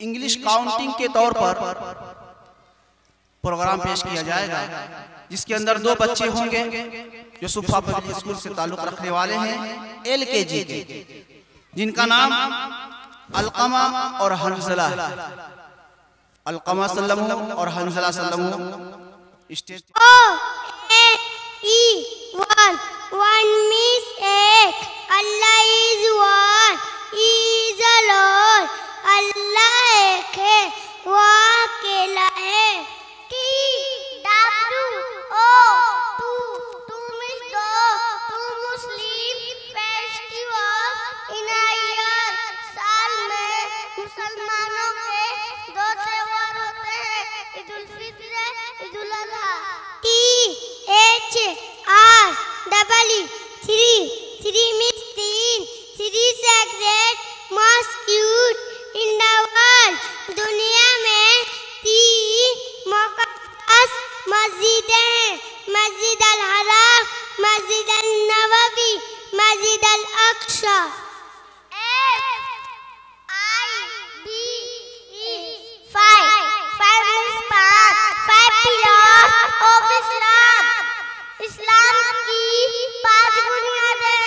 English counting के तौर पर प्रोग्राम पेश किया जाएगा, जिसके अंदर दो बच्चे होंगे जो सुफा पब्लिक स्कूल से ताल्लुक रखने वाले हैं, LKG के, जिनका नाम अलकमा और हंजला है। अलकमा सल्लमू और हंजला सल्लमू स्टेज। One means एक, Allah is one, He is alone, Allah एक है, वो अकेला है। T W O two means दो, two Muslim festivals in a year, साल में मुसलमानों के दो त्योहार होते हैं, ईद उल फित्र, ईद उल अज़हा। Three means तीन, three sacred most cute in the world। दुनिया में तीन मुक़द्दस मस्जिदें हैं, मस्जिद अल हराम, मस्जिद अल नबवी, मस्जिद अल Aqsa. Five means five pillars of Islam। इस्लाम की पांच बुनियादें।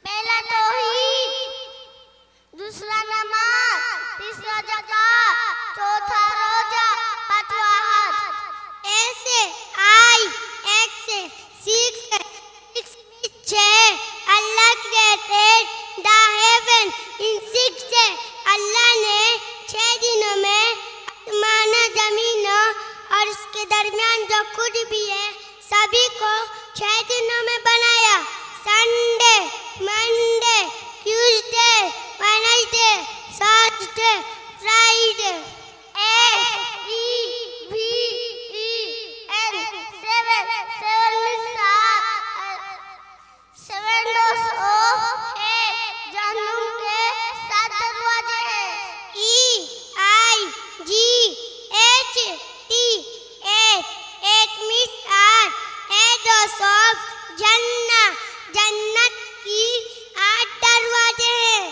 पहला तौहीद, दूसरा नमाज, तीसरा ज़कात, चौथा रोजा, पांचवा हज। ऐसे एक से six छह, अल्लाह created the heaven in 6 days। अल्लाह ने 6 दिनों में आसमान, जमीन और इसके दरमियान जो कुछ भी है सभी को 6 दिनों में बनाया। Sunday, Monday, Tuesday, Wednesday, Thursday, Friday. Seven doors of जहन्नुम के 7 दरवाजे हैं। eight means 8 doors of जन्नत, जन्नत की 8 दरवाजे हैं।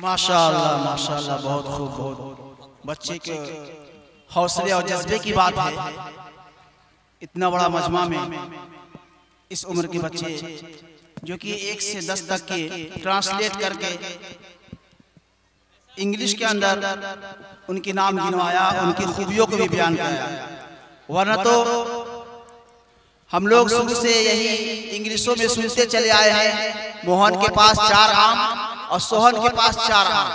माशाअल्लाह माशाअल्लाह, बहुत खूब, बहुत बच्चे के हौसले और जज्बे की बात है। इतना बड़ा मजमा में इस उम्र के बच्चे जो कि 1 से 10 तक के ट्रांसलेट करके इंग्लिश के अंदर उनके नाम गिनवाया, उनकी खूबियों को भी बयान किया। वरना तो हम लोग शुरू से यही इंग्लिशों में सुनते चले आए हैं, मोहन के पास 4 आम और सोहन के पास 4 आम,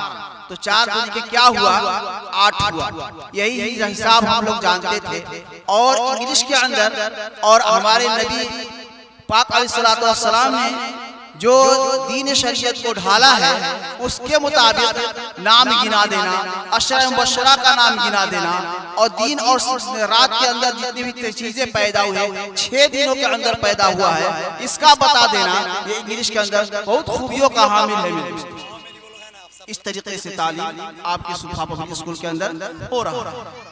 तो 4 गुने के क्या हुआ, 8 हुआ। यही हिसाब हम लोग जानते थे। और इंग्लिश के अंदर और हमारे नबी पाक अलैहिस्सलातु वस्सलाम ने जो दीन शरीयत को ढाला है उसके मुताबिक नाम गिना देना, अशरा मुबशरा का नाम गिना देना, और दिन और रात के अंदर जितनी भी चीजें पैदा हुई 6 दिनों के अंदर पैदा हुआ है, इसका बता देना, ये इंग्लिश के अंदर बहुत खूबियों का हामिल है। इस तरीके से तालीम आपके सुफा पब्लिक स्कूल के अंदर हो रहा है।